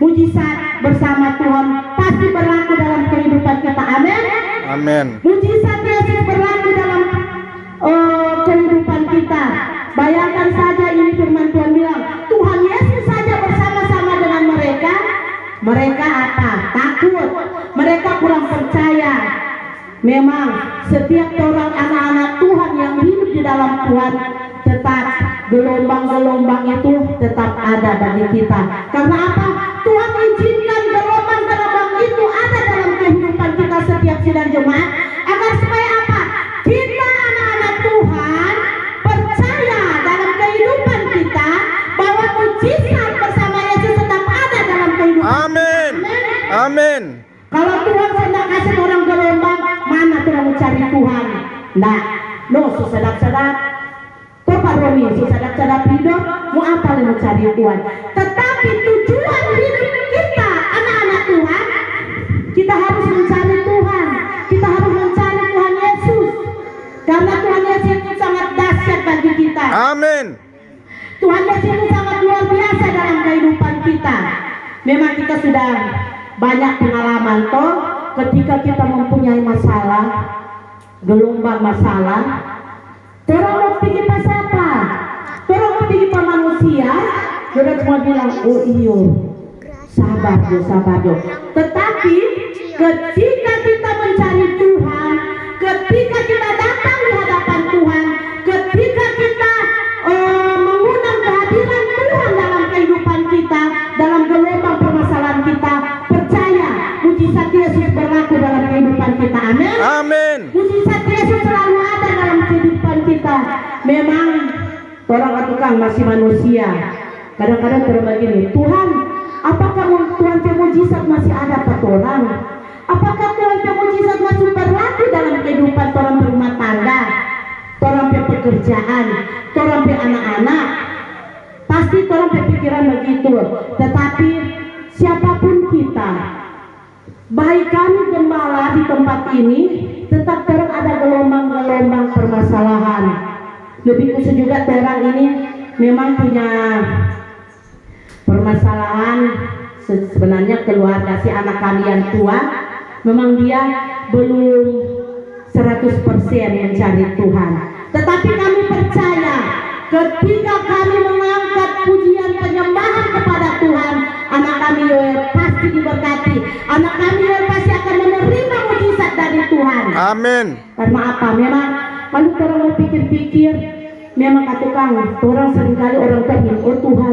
Mujizat bersama Tuhan pasti berlaku dalam kehidupan kita. Amin. Amin. Mujizat Yesus berlaku dalam kehidupan kita. Bayangkan saja, ini firman Tuhan bilang, Tuhan Yesus saja bersama-sama dengan mereka. Mereka apa? Takut. Mereka kurang percaya. Memang setiap orang anak-anak Tuhan yang hidup di dalam Tuhan, tetap gelombang-gelombang itu tetap ada bagi kita. Karena apa? Tuhan izinkan gelombang-gelombang itu ada dalam kehidupan kita setiap sidang jemaat, agar supaya apa? Kita anak-anak Tuhan percaya dalam kehidupan kita bahwa mujizat bersama Yesus tetap ada dalam kehidupan. Amin. Amin. Kalau Tuhan sedang kasih orang gelombang, mana Tuhan mencari Tuhan? Nah, sedap-sedap. Pak Romi, sedap-sedap hidup, mau apa yang mencari Tuhan? Tetapi tujuan hidup kita, anak-anak Tuhan, kita harus mencari Tuhan. Kita harus mencari Tuhan Yesus. Karena Tuhan Yesus itu sangat dahsyat bagi kita. Amin. Tuhan Yesus itu sangat luar biasa dalam kehidupan kita. Memang kita sudah banyak pengalaman toh, ketika kita mempunyai masalah, gelombang masalah, orang mau pergi pas apa? Orang mau pergi pas manusia, orang cuma bilang, oh iyo, sabar jo. Tetapi ketika kita mencari Tuhan, ketika kita datang di hadapan Tuhan, ketika kita mengundang kehadiran Tuhan dalam kehidupan kita, dalam gelombang permasalahan kita, percaya mujizat Yesus berlaku dalam kehidupan kita. Amin. Amin. Mujizat Yesus selalu ada dalam kehidupan kita. Memang orang tukang masih manusia. Kadang-kadang orang begini, Tuhan, apakah Tuhan mujizat masih ada pada orang? Apakah Tuhan mujizat masih berlaku dalam kehidupan orang berumah tangga, orang pekerjaan, orang anak-anak? Pasti orang berpikiran begitu. Tetapi siapapun kita, baik kami gembala di tempat ini, tetap terang ada gelombang-gelombang permasalahan. Lebih khusus juga terang ini memang punya permasalahan. Sebenarnya keluarga si anak kami yang tua, memang dia belum 100% mencari Tuhan. Tetapi kami percaya ketika kami mengangkat pujian penyembahan kepada Tuhan, anak kami pasti diberkati. Anak kami pasti akan menerima mujizat dari Tuhan. Amin. Karena apa? Memang kalau orang mau pikir-pikir, memang katakan orang seringkali orang tanya, oh Tuhan,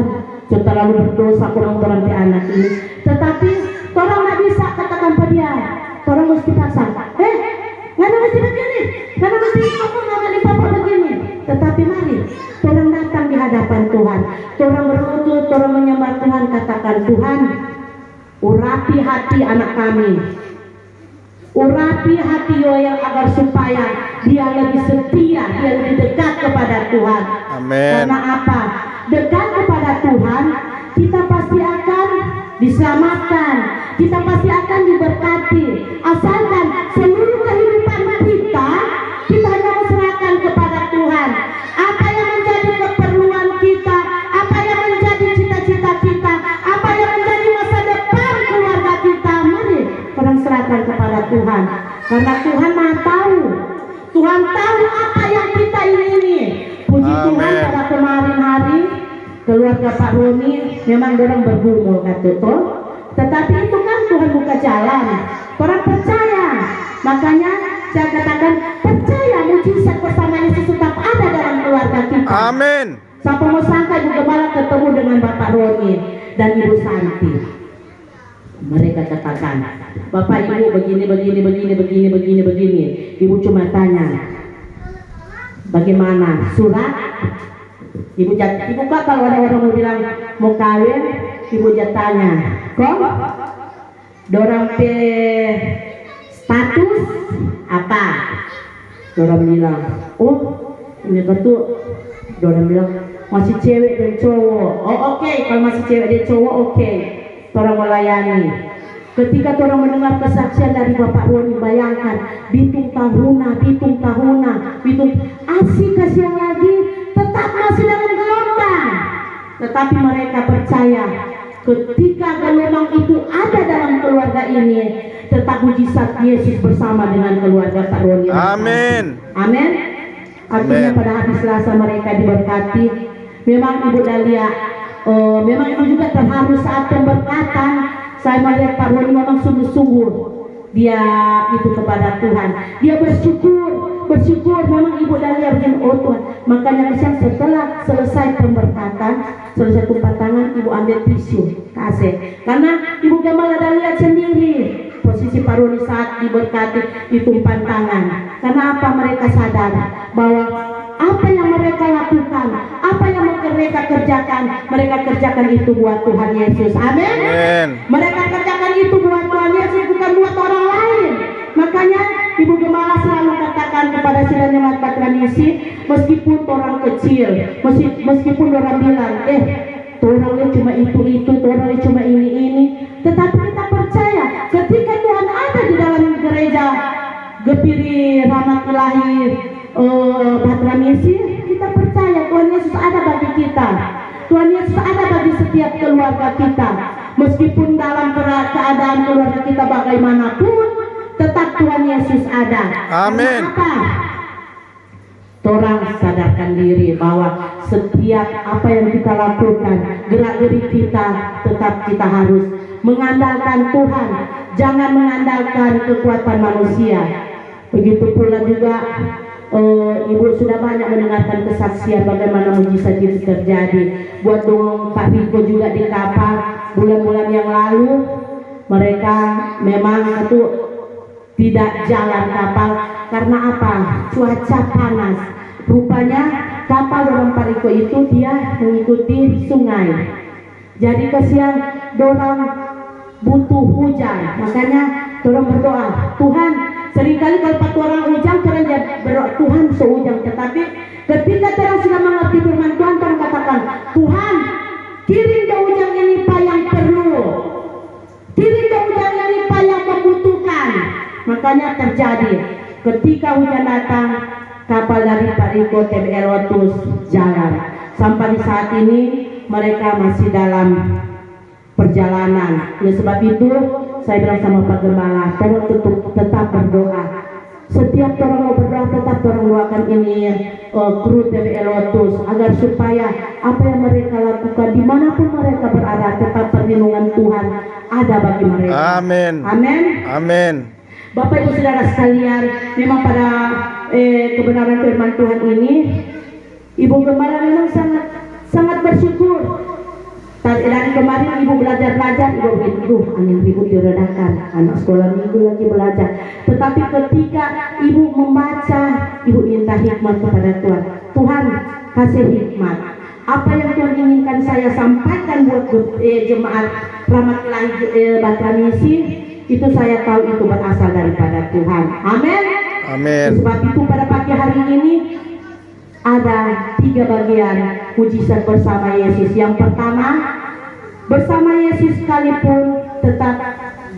saya terlalu berdosa kurang di anak ini. Tetapi orang nggak bisa katakan pada dia, orang mesti pasang, nggak mesti begini, nggak mesti ngomong sama papa begini. Tetapi mari orang datang di hadapan Tuhan, orang berlutut, orang menyembah Tuhan, katakan Tuhan, urapi hati anak kami. Urapi hati yang agar supaya dia lebih setia, dia lebih dekat kepada Tuhan. Amin. Karena apa? Dekat kepada Tuhan, kita pasti akan diselamatkan, kita pasti akan diberkati. Asalkan seluruh kehidupan kita hanya serahkan kepada Tuhan. Apa yang menjadi keperluan kita, apa yang menjadi cita-cita kita, apa yang menjadi masa depan keluarga kita, mari orang serahkan kepada Tuhan. Karena Tuhan Maha tahu. Tuhan tahu apa yang kita ingini. Puji Tuhan, pada kemarin hari keluarga Pak Roni memang orang bergumul kata toh. Tetapi itu kan Tuhan buka jalan. Orang percaya. Makanya saya katakan percaya mujizat bersama Yesus tetap ada dalam keluarga kita. Amin. Siapa mau sangka juga malah ketemu dengan Bapak Roni dan Ibu Santi. Mereka katakan, Bapak Ibu begini. Ibu cuma tanya, bagaimana surat? Ibu kak kalau ada orang mau bilang mau kawin, ibu tanya, kok dorang pe status apa? Dorang bilang, oh ini betul. Dorang bilang masih cewek dan cowok. Oh oke. Kalau masih cewek dan cowok oke. Orang melayani. Ketika orang mendengar kesaksian dari Bapak Roni, bayangkan bitung tahuna, asik kasihan lagi, tetap masih dalam gelombang. Tetapi mereka percaya ketika gelombang memang itu ada dalam keluarga ini, tetap mujizat Yesus bersama dengan keluarga Pak Roni. Amin. Amin. Artinya Amin. pada hari Selasa mereka diberkati. Memang Ibu Dahlia, memang Ibu juga terharu saat pemberkatan. Saya melihat Pak Roni memang sungguh-sungguh dia itu kepada Tuhan. Dia bersyukur. Memang Ibu Dahlia begini, oh Tuhan. Makanya setelah selesai pemberkatan, selesai tumpah tangan, Ibu ambil tisu kasih. Karena Ibu Gemala Dahlia sendiri posisi Pak Roni saat diberkati ditumpah tangan. Karena apa? Mereka sadar bahwa apa yang mereka lakukan, apa yang mereka kerjakan itu buat Tuhan Yesus. Amin. Amin. Mereka kerjakan itu buat Tuhan Yesus, bukan buat orang lain. Makanya Ibu Gemala selalu katakan kepada sidang jemaat Patranisi, meskipun orang kecil, meskipun orang bilang, orangnya cuma itu, orangnya cuma ini, tetapi kita percaya ketika Tuhan ada di dalam gereja Gepiri Rahmat Ilahi Patranisi, kita percaya Tuhan Yesus ada bagi kita. Tuhan Yesus ada bagi setiap keluarga kita. Meskipun dalam keadaan keluarga kita bagaimanapun, tetap Tuhan Yesus ada. Amin. Kenapa? Orang sadarkan diri bahwa setiap apa yang kita lakukan, gerak-gerik kita, tetap kita harus mengandalkan Tuhan, jangan mengandalkan kekuatan manusia. Begitu pula juga Ibu sudah banyak mendengarkan kesaksian bagaimana mujizat itu terjadi. Buat dong Pak Riko juga di kapal bulan-bulan yang lalu, mereka memang itu tidak jalan kapal karena apa? Cuaca panas. Rupanya kapal dorong Pak Riko itu dia mengikuti sungai. Jadi kesian dorong butuh hujan. Makanya dorong berdoa, Tuhan, seringkali kalau pas orang hujan orang berdoa Tuhan sehujan, tetapi ketika orang sudah mengerti firman Tuhan, orang katakan, Tuhan kirim ke hujan ini Pak yang perlu, kirim ke hujan ini Pak yang membutuhkan. Makanya terjadi ketika hujan datang, kapal dari Pak Riko TBL Lotus jalan. Sampai di saat ini mereka masih dalam perjalanan. Oleh sebab itu saya bilang sama Pak Gembala, tolong tetap berdoa. Setiap orang mau berdoa, tetap orang doakan ini kru TBL Lotus agar supaya apa yang mereka lakukan dimanapun mereka berada, tetap perlindungan Tuhan ada bagi mereka. Amin. Amin. Amin. Bapak Ibu Saudara sekalian, memang pada kebenaran firman Tuhan ini, Ibu Gembala memang sangat bersyukur. Dan kemarin Ibu belajar, Ibu begitu, angin Ibu diredakan, anak sekolah minggu lagi belajar. Tetapi ketika Ibu membaca, Ibu minta hikmat kepada Tuhan. Tuhan kasih hikmat. Apa yang Tuhan inginkan saya sampaikan buat jemaat Rahmat Ilahi Patranisi, itu saya tahu itu berasal daripada Tuhan. Amin. Amin. Sebab itu pada pagi hari ini ada 3 bagian mujizat bersama Yesus. Yang pertama, bersama Yesus sekalipun tetap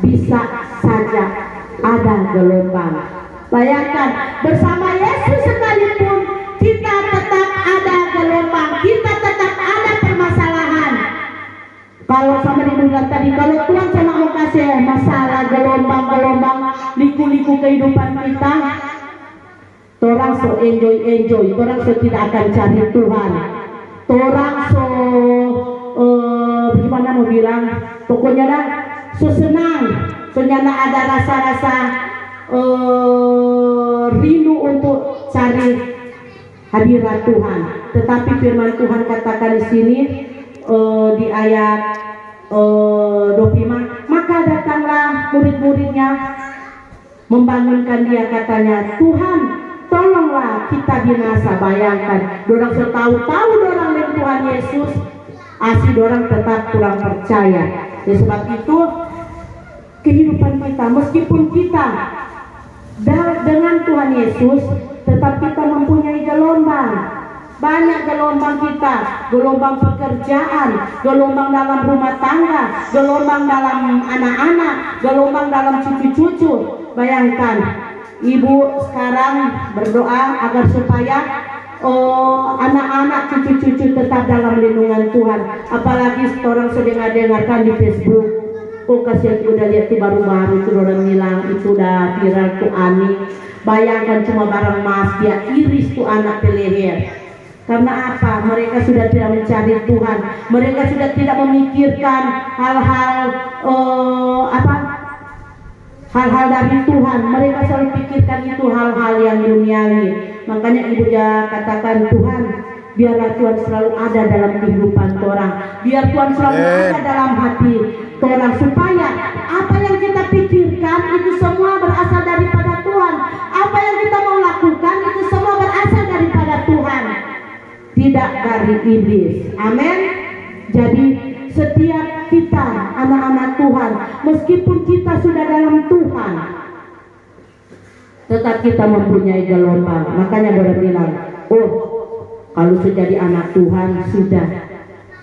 bisa saja ada gelombang. Bayangkan, bersama Yesus sekalipun kita tetap ada gelombang, kita tetap ada permasalahan. Kalau sama dibilang tadi, kalau Tuhan cuma mau kasih masalah, gelombang, liku-liku kehidupan kita, orang so enjoy, orang so tidak akan cari Tuhan, orang so bagaimana mau bilang, pokoknya dah so senang, so nyana ada rasa-rasa rindu untuk cari hadirat Tuhan. Tetapi firman Tuhan katakan di sini di ayat 25, maka datanglah murid-muridnya membangunkan dia, katanya, Tuhan tolonglah kita binasa. Bayangkan, dorang setahu-tahu dorang dengan Tuhan Yesus, asli dorang tetap kurang percaya. Oleh sebab itu kehidupan kita, meskipun kita dengan Tuhan Yesus, tetap kita mempunyai gelombang. Banyak gelombang kita, gelombang pekerjaan, gelombang dalam rumah tangga, gelombang dalam anak-anak, gelombang dalam cucu-cucu. Bayangkan, Ibu sekarang berdoa agar supaya anak-anak, cucu-cucu tetap dalam lindungan Tuhan. Apalagi orang sedang dengarkan di Facebook, Oh kasihan udah lihat tuh baru-baru tuh orang bilang itu udah viral tuh Ani. Bayangkan cuma barang emas dia iris tuh anak leher. Karena apa? Mereka sudah tidak mencari Tuhan. Mereka sudah tidak memikirkan hal-hal hal-hal dari Tuhan. Mereka selalu pikirkan itu hal-hal yang duniawi. Makanya ibu ya katakan, Tuhan, biarlah Tuhan selalu ada dalam kehidupan orang. Biar Tuhan selalu ada dalam hati orang, supaya apa yang kita pikirkan itu semua berasal daripada Tuhan. Apa yang kita mau lakukan itu semua berasal daripada Tuhan, tidak dari iblis. Amin. Jadi setiap kita anak-anak Tuhan, meskipun kita sudah dalam Tuhan, tetap kita mempunyai gelombang. Makanya Dora bilang, oh kalau sudah jadi anak Tuhan sudah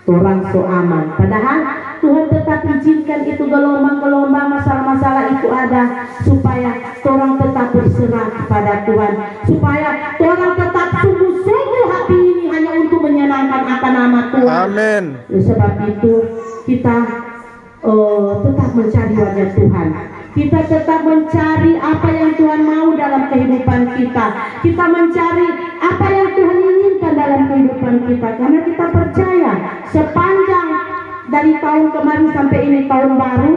orang so aman. Padahal Tuhan tetap izinkan itu gelombang-gelombang, masalah-masalah itu ada supaya orang tetap berserah kepada Tuhan, supaya orang tetap sungguh-sungguh hati ini hanya untuk menyenangkan akan nama Tuhan. Amin. Sebab itu kita tetap mencari wajah Tuhan. Kita tetap mencari apa yang Tuhan mau dalam kehidupan kita. Kita mencari apa yang Tuhan inginkan dalam kehidupan kita. Karena kita percaya sepanjang dari tahun kemarin sampai ini tahun baru,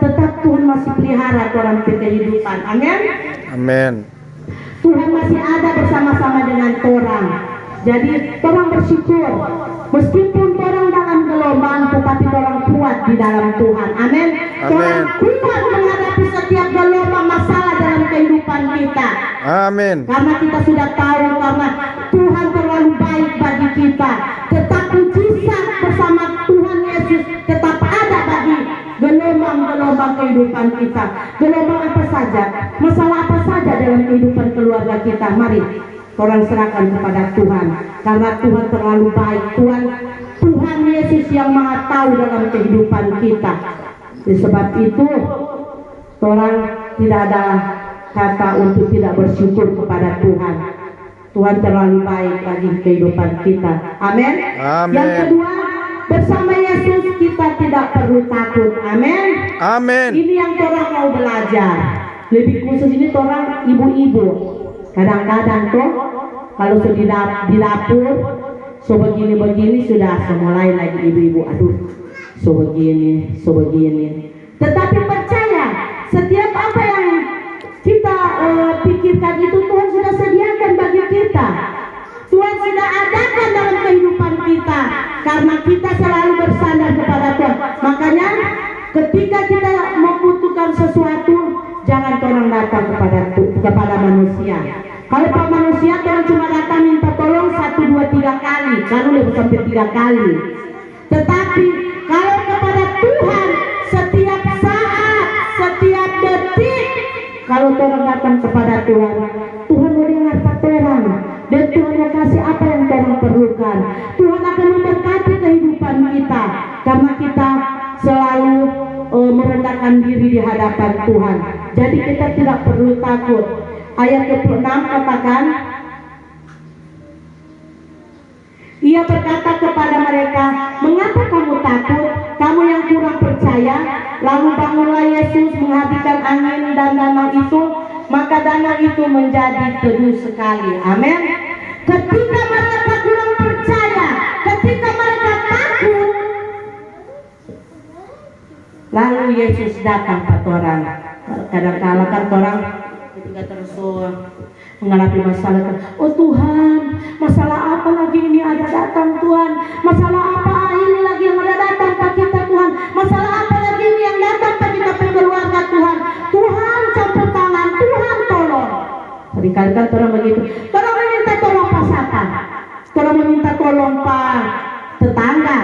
tetap Tuhan masih pelihara orang kehidupan. Amin. Amin. Tuhan masih ada bersama-sama dengan orang. Jadi orang bersyukur, meskipun orang dalam gelombang, tetapi orang kuat di dalam Tuhan. Amin. Orang kuat menghadapi setiap gelombang masalah dalam kehidupan kita. Amin. Karena kita sudah tahu, karena Tuhan terlalu baik bagi kita. Tetap mujizat bersama Tuhan Yesus tetap ada bagi gelombang-gelombang kehidupan kita. Gelombang apa saja, masalah apa saja dalam kehidupan keluarga kita, mari orang serahkan kepada Tuhan. Karena Tuhan terlalu baik. Tuhan Yesus yang maha tahu dalam kehidupan kita. Sebab itu orang tidak ada kata untuk tidak bersyukur kepada Tuhan. Tuhan terlalu baik bagi kehidupan kita. Amin. Yang kedua, bersama Yesus kita tidak perlu takut. Amin. Amin. Ini yang orang mau belajar. Lebih khusus ini orang ibu-ibu. Kadang-kadang tuh kalau sudah di dapur so begini sudah semulai lagi ibu-ibu, aduh so begini. Tetapi percaya, setiap apa yang kita pikirkan itu Tuhan sudah sediakan bagi kita. Tuhan sudah adakan dalam kehidupan kita, karena kita selalu bersandar kepada Tuhan. Makanya ketika kita membutuhkan sesuatu, jangan orang datang kepada manusia. Kalau Pak manusia orang cuma datang minta tolong 1, 2, 3 kali, kalau lebih sampai 3 kali. Tetapi kalau kepada Tuhan setiap saat, setiap detik, kalau orang datang kepada Tuhan, Tuhan mendengar orang dan Tuhan mau kasih apa yang orang perlukan. Tuhan akan memberkati kehidupan kita karena kita selalu merendahkan diri di hadapan Tuhan. Jadi kita tidak perlu takut. Ayat 26 katakan, Ia berkata kepada mereka, mengapa kamu takut, kamu yang kurang percaya? Lalu bangunlah Yesus menghentikan angin dan danau itu, maka danau itu menjadi teduh sekali. Amin. Ketika mereka kurang percaya, ketika mereka takut, lalu Yesus datang ke orang. Kadang-kala kan orang ketika terus menghadapi masalah, oh Tuhan, masalah apa lagi ini ada datang Tuhan, masalah apa ini lagi yang ada datang Pak kita Tuhan, masalah apa lagi ini yang datang Pak kita keluarga Tuhan, Tuhan campur tangan, Tuhan tolong. Seringkali kan orang begitu, orang meminta tolong Pak siapa? Orang meminta tolong Pak tetangga,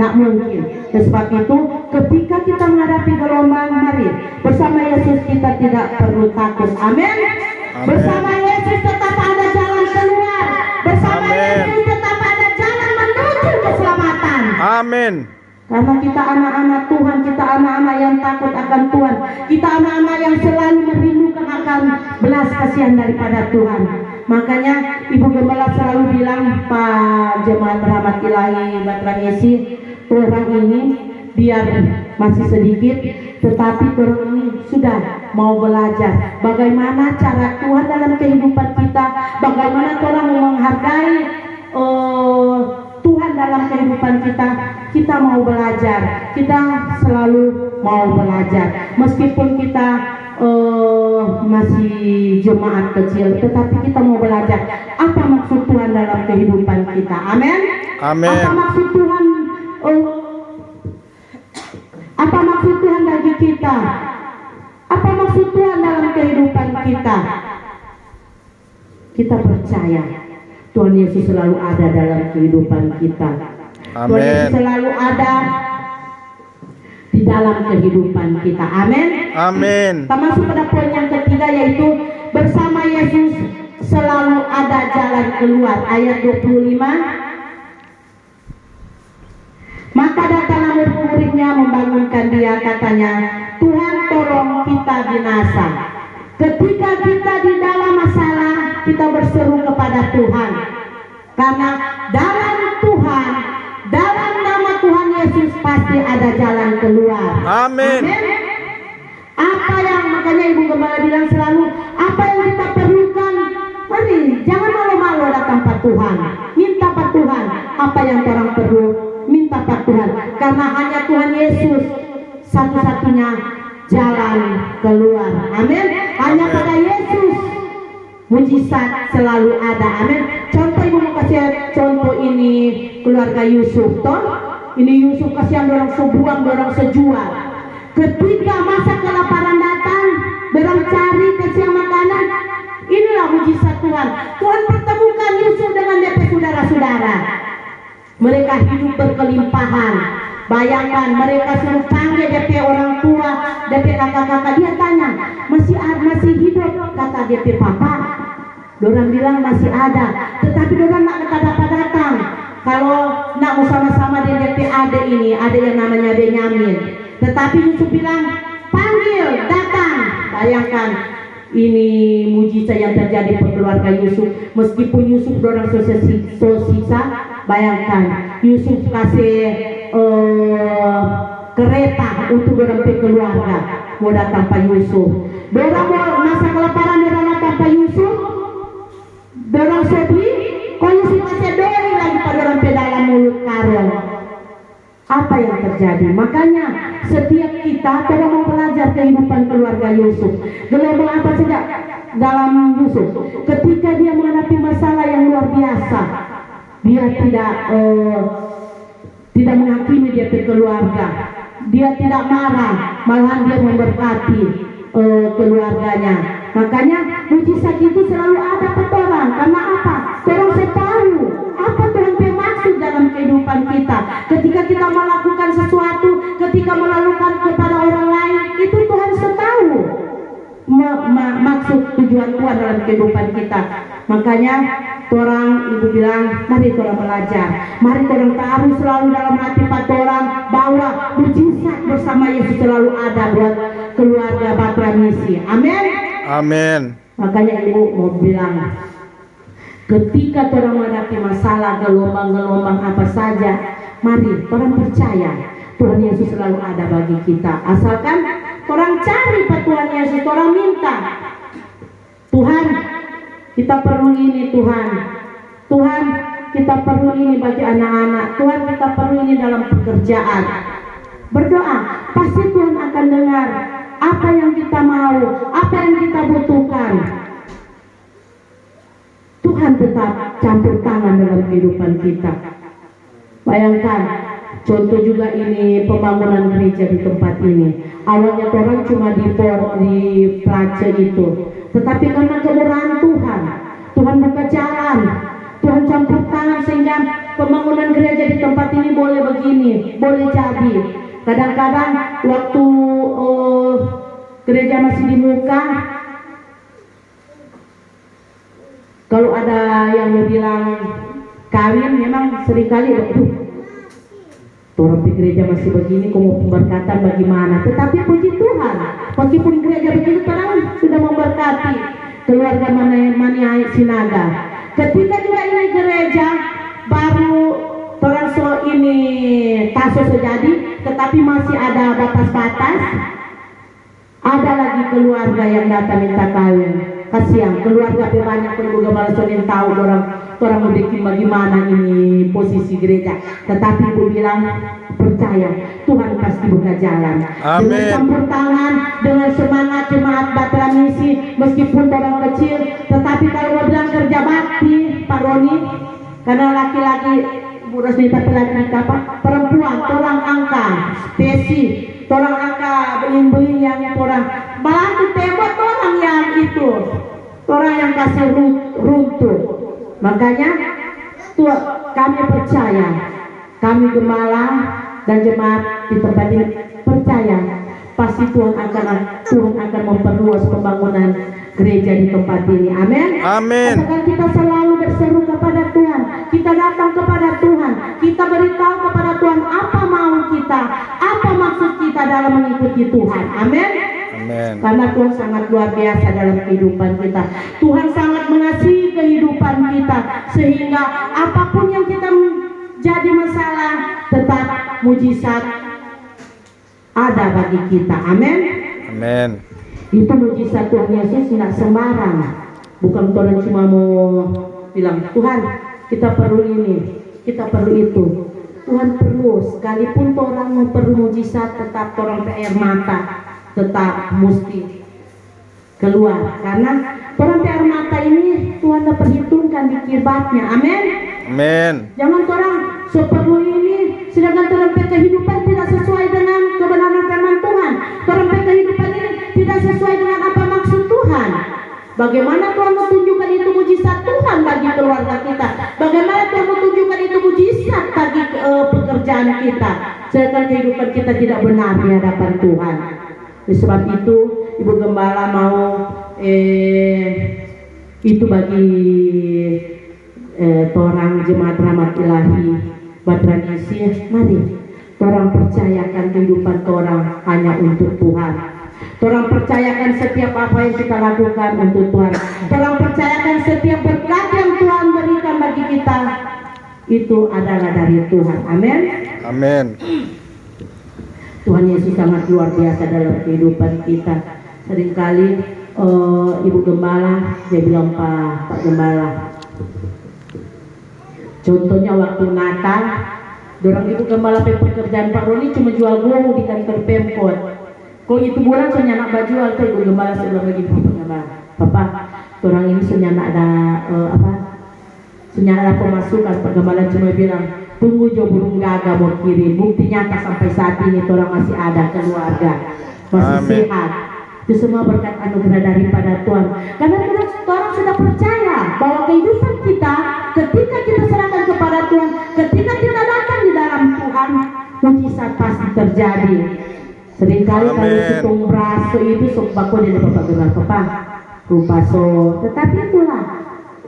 nak mungkin. Sebab itu ketika kita menghadapi gelombang, mari bersama Yesus kita tidak perlu takut. Amin. Bersama Yesus tetap ada jalan keluar. Bersama Yesus tetap ada jalan menuju keselamatan. Amin. Karena kita anak-anak Tuhan, kita anak-anak yang takut akan Tuhan, kita anak-anak yang selalu merindukan akan belas kasihan daripada Tuhan. Makanya Ibu Gembala selalu bilang, Pak Jemaat Rahmat Ilahi Batrang Yesi, orang ini biar masih sedikit, tetapi orang ini sudah mau belajar bagaimana cara Tuhan dalam kehidupan kita, bagaimana orang menghargai Tuhan dalam kehidupan kita. Kita mau belajar, kita selalu mau belajar, meskipun kita masih jemaat kecil, tetapi kita mau belajar apa maksud Tuhan dalam kehidupan kita. Amin. Amin. Apa maksud Tuhan? Apa maksud Tuhan bagi kita? Apa maksud Tuhan dalam kehidupan kita? Kita percaya Tuhan Yesus selalu ada dalam kehidupan kita. Amin. Tuhan Yesus selalu ada di dalam kehidupan kita. Amin. Amin. Kita masuk pada poin yang ketiga, yaitu bersama Yesus selalu ada jalan keluar. Ayat 25. Maka datanglah murid-muridnya membangunkan dia, katanya, Tuhan tolong kita binasa. Ketika kita di dalam masalah, kita berseru kepada Tuhan. Karena dalam Tuhan, dalam nama Tuhan Yesus pasti ada jalan keluar. Amin. Apa yang, makanya Ibu Gembala bilang selalu, apa yang kita perlukan, mari jangan malu-malu datang Pak Tuhan, minta Pak Tuhan. Apa yang orang perlu, minta Pak Tuhan. Karena hanya Tuhan Yesus satu-satunya jalan keluar. Amin. Hanya pada Yesus mujizat selalu ada. Amin. Contoh, Ibu mau kasih contoh ini keluarga Yusuf toh. Ini Yusuf kasihan dorang sebuang, dorang sejual. Ketika masa kelaparan datang, dorang cari kesiang makanan. Inilah mujizat Tuhan. Tuhan pertemukan Yusuf dengan DP saudara-saudara. Mereka hidup berkelimpahan. Bayangkan, mereka suruh panggil DP orang tua, DP kakak-kakak. Dia tanya, masih hidup? Kata DP papa. Dorang bilang masih ada, tetapi dorang nak datang. Kalau nak bersama-sama dengan DP adik ini, ada yang namanya Benyamin. Tetapi Yusuf bilang, panggil, datang. Bayangkan, ini mujizat yang terjadi pada keluarga Yusuf. Meskipun Yusuf dorang siksa, bayangkan Yusuf kasih kereta untuk dorang keluarga mau datang Pak Yusuf. Dorang mau masa kelaparan, dorang datang Pak Yusuf. Dorang sedih, kok Yusuf kasih dori lagi pada dorang dalam mulut karung. Apa yang terjadi? Makanya setiap kita tidak mau belajar kehidupan keluarga Yusuf. Gelombang apa saja dalam Yusuf? Ketika dia menghadapi masalah yang luar biasa, dia tidak menghakimi dia ke keluarga. Dia tidak marah, malahan dia memberkati keluarganya. Makanya mujizat itu selalu ada pada orang. Karena apa? Orang tahu apa Tuhan bermaksud dalam kehidupan kita. Ketika kita melakukan sesuatu, ketika melakukan kepada orang lain, itu Tuhan tahu maksud tujuan Tuhan dalam kehidupan kita. Makanya orang Ibu bilang, mari orang belajar, mari orang taruh selalu dalam hati orang bahwa mujizat bersama Yesus selalu ada buat keluarga Batra Misi. Amin. Amin. Makanya Ibu mau bilang, ketika orang menghadapi masalah, gelombang-gelombang apa saja, mari orang percaya Tuhan Yesus selalu ada bagi kita. Asalkan orang cari Pak Tuhan Yesus, orang minta, Tuhan kita perlu ini, Tuhan kita perlu ini bagi anak-anak, Tuhan kita perlu ini dalam pekerjaan. Berdoa, pasti Tuhan akan dengar apa yang kita mau, apa yang kita butuhkan. Tuhan tetap campur tangan dalam kehidupan kita. Bayangkan, contoh juga ini pembangunan gereja di tempat ini. Awalnya orang cuma di place itu, tetapi karena kemurahan Tuhan, Tuhan buka jalan, Tuhan campur tangan sehingga pembangunan gereja di tempat ini boleh begini, boleh jadi. Kadang-kadang waktu gereja masih di muka, kalau ada yang mau bilang kawin, memang seringkali orang di gereja masih begini, kok mau pemberkatan bagaimana? Tetapi puji Tuhan, meskipun gereja begitu, terang sudah memberkati keluarga Maniai Sinaga. Ketika juga ini gereja baru orang so ini taso sejadi, tetapi masih ada batas-batas. Ada lagi keluarga yang datang minta kawin. Kasihan keluarga banyak pun juga malah soalnya tahu orang mau bikin bagaimana ini posisi gereja. Tetapi ibu bilang percaya Tuhan pasti buka jalan. Amin. Dengan campur tangan, dengan semangat jemaat Batra Misi, meskipun orang kecil, tetapi kalau mau bilang kerja bakti Pak Roni, karena laki-laki Bu Rosni tapi laki-laki apa? Perempuan, orang angka, spesi. Orang angka beling-beling yang orang malah tembok orang yang itu orang yang kasih runtuh. Makanya kami percaya, kami gembala dan jemaat di tempat ini percaya pasti Tuhan akan memperluas pembangunan gereja di tempat ini. Amin. Amin. Asalkan kita selalu berseru kepada Tuhan, kita datang kepada Tuhan, kita beritahu kepada Tuhan apa mau kita, apa maksud kita dalam mengikuti Tuhan. Amin. Amin. Karena Tuhan sangat luar biasa dalam kehidupan kita. Tuhan sangat mengasihi kehidupan kita, sehingga apapun yang kita jadi masalah, tetap mujizat ada bagi kita. Amin. Amin. Itu mujizat Tuhan Yesus tidak sembarang. Bukan Tuhan cuma mau bilang Tuhan kita perlu ini, kita perlu itu. Tuhan perlu, sekalipun orang mau perlu mujizat, tetap orang air mata tetap mesti keluar. Karena orang air mata ini Tuhan dah perhitungkan di kibatnya. Amin. Amin. Jangan orang seperlu ini, sedangkan orang kehidupan tidak sesuai dengan kebenaran firman Tuhan. Orang kehidupan ini tidak sesuai dengan apa maksud Tuhan. Bagaimana Tuhan menunjukkan itu mujizat Tuhan bagi keluarga kita? Bagaimana Tuhan menunjukkan itu mujizat bagi pekerjaan kita? Sedangkan kehidupan kita tidak benar di hadapan Tuhan. Oleh sebab itu, Ibu Gembala mau itu bagi torang jemaat rahmat ilahi Batra Misi, mari torang percayakan kehidupan torang hanya untuk Tuhan. Torang percayakan setiap apa yang kita lakukan untuk Tuhan. Torang percayakan setiap berkat yang Tuhan berikan bagi kita itu adalah dari Tuhan. Amin. Amin. Tuhan Yesus sangat luar biasa dalam kehidupan kita. Seringkali Ibu Gembala, dia bilang Pak Gembala, contohnya waktu Natal, dorang Ibu Gembala pekerjaan Pak Roni cuma jual gohu di kantor Pemkot. Kalau itu bulan saya nak baju atau Ibu Gembala sebelum lagi Pak Gembala, Papa, orang ini senyana ada senyana ada pemasukan. Pak Gembala cuma bilang tunggu jo burung gagak mau kirim. Bukti nyata sampai saat ini orang masih ada keluarga, masih Amin. sehat. Itu semua berkat anugerah daripada Tuhan. Karena orang sudah percaya bahwa kehidupan kita ketika kita serahkan kepada Tuhan, ketika kita datang di dalam Tuhan, mujizat pasti terjadi. Seringkali kalau hitung braso itu sok bako di Bapak Gembala Papa rupaso. Tetapi itulah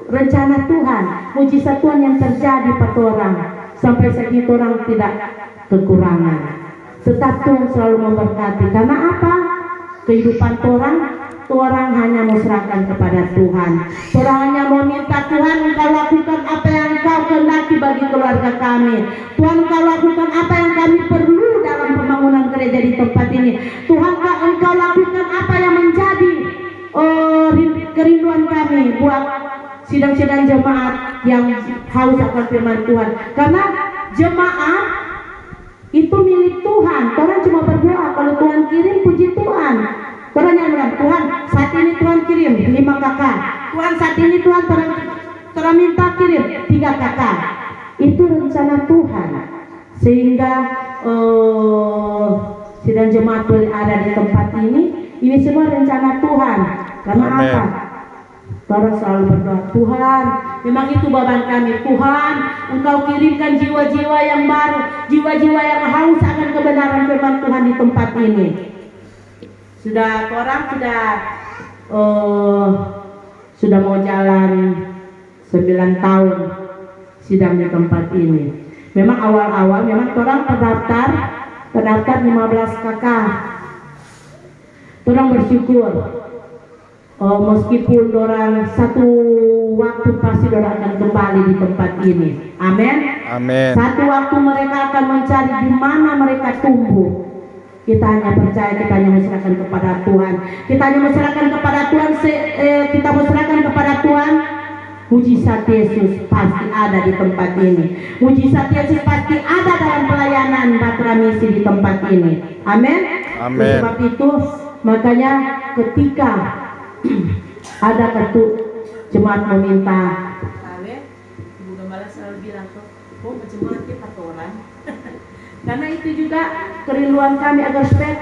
rencana Tuhan, mujizat Tuhan yang terjadi pada orang. Sampai segitu orang tidak kekurangan. Tetap Tuhan selalu memberkati. Karena apa? Kehidupan orang hanya mau serahkan kepada Tuhan. Orang hanya mau minta Tuhan engkau lakukan apa yang engkau kehendaki bagi keluarga kami. Tuhan engkau lakukan apa yang kami perlu dalam pembangunan gereja di tempat ini. Tuhan engkau lakukan apa yang menjadi kerinduan kami buat sidang-sidang jemaat yang haus akan firman Tuhan. Karena jemaat itu milik Tuhan. Orang cuma berdoa, kalau Tuhan kirim puji Tuhan. Orang yang bilang Tuhan saat ini Tuhan kirim 5 kakak. Tuhan saat ini Tuhan terang minta kirim 3 kakak. Itu rencana Tuhan. Sehingga sidang jemaat boleh ada di tempat ini. Ini semua rencana Tuhan. Karena Amen. apa? Orang selalu berdoa, Tuhan, memang itu beban kami. Tuhan, engkau kirimkan jiwa-jiwa yang baru, jiwa-jiwa yang haus akan kebenaran firman Tuhan di tempat ini. Orang sudah mau jalan 9 tahun sidang di tempat ini. Memang awal-awal memang orang terdaftar 15 kakak. Orang bersyukur. meskipun orang satu waktu pasti orang akan kembali di tempat ini. Amin. Amin. Satu waktu mereka akan mencari di mana mereka tumbuh. Kita hanya percaya, kita hanya menyerahkan kepada Tuhan. Kita hanya menyerahkan kepada Tuhan. Kita menyerahkan kepada Tuhan. Mujizat Yesus pasti ada di tempat ini. Mujizat Yesus pasti ada dalam pelayanan Batra Misi di tempat ini. Amin. Amin. Sebab itu makanya ketika ada kartu jemaat meminta, Ibu Gembala selalu bilang tuh, jemaat kita orang. Karena itu juga kerinduan kami agar supaya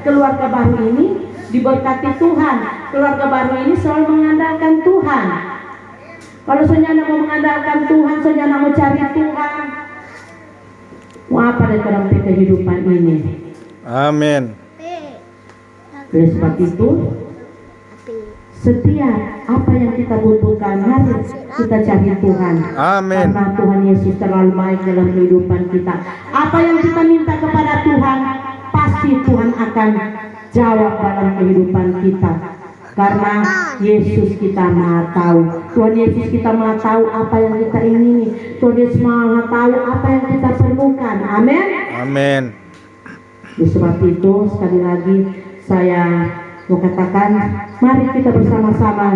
keluarga baru ini diberkati Tuhan. Keluarga baru ini selalu mengandalkan Tuhan. Kalau saudara mau mengandalkan Tuhan, saudara mau cari Tuhan, mau apa dalam kehidupan ini? Amin. Oleh sebab itu, setiap apa yang kita butuhkan, mari kita cari Tuhan. Amin. Karena Tuhan Yesus terlalu baik dalam kehidupan kita. Apa yang kita minta kepada Tuhan, pasti Tuhan akan jawab dalam kehidupan kita. Karena Yesus kita Maha tahu. Tuhan Yesus kita Maha tahu apa yang kita ingini. Tuhan Yesus Maha tahu apa yang kita perlukan. Amin. Amin. Oleh sebab itu, sekali lagi saya mau katakan, mari kita bersama-sama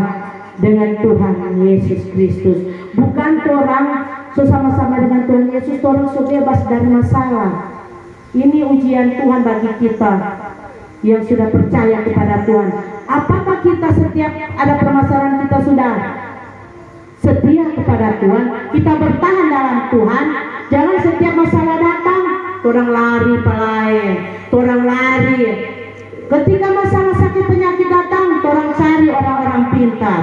dengan Tuhan Yesus Kristus. Bukan orang bersama-sama dengan Tuhan Yesus, orang bebas dari masalah. Ini ujian Tuhan bagi kita yang sudah percaya kepada Tuhan. Apakah kita setiap ada permasalahan kita sudah setia kepada Tuhan? Kita bertahan dalam Tuhan. Jangan setiap masalah datang, orang lari pelayan, orang lari. Ketika masalah sakit penyakit datang, orang cari orang-orang pintar.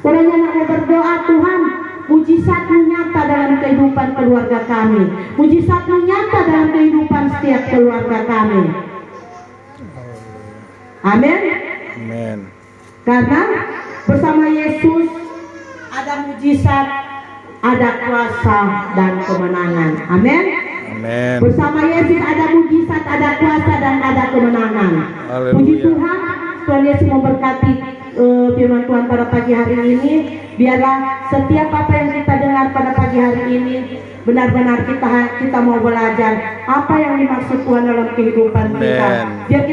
Orang yang mau berdoa, Tuhan, mujizat-Mu nyata dalam kehidupan keluarga kami. Mujizat-Mu nyata dalam kehidupan setiap keluarga kami. Amin. Amin. Karena bersama Yesus ada mujizat, ada kuasa dan kemenangan. Amin. Amin. Bersama Yesus ada mujizat, ada kuasa dan ada kemenangan. Haleluya. Puji Tuhan, Tuhan Yesus memberkati firman Tuhan pada pagi hari ini. Biarlah setiap apa yang kita dengar pada pagi hari ini benar-benar kita mau belajar apa yang dimaksud Tuhan dalam kehidupan kita. Amen. Biar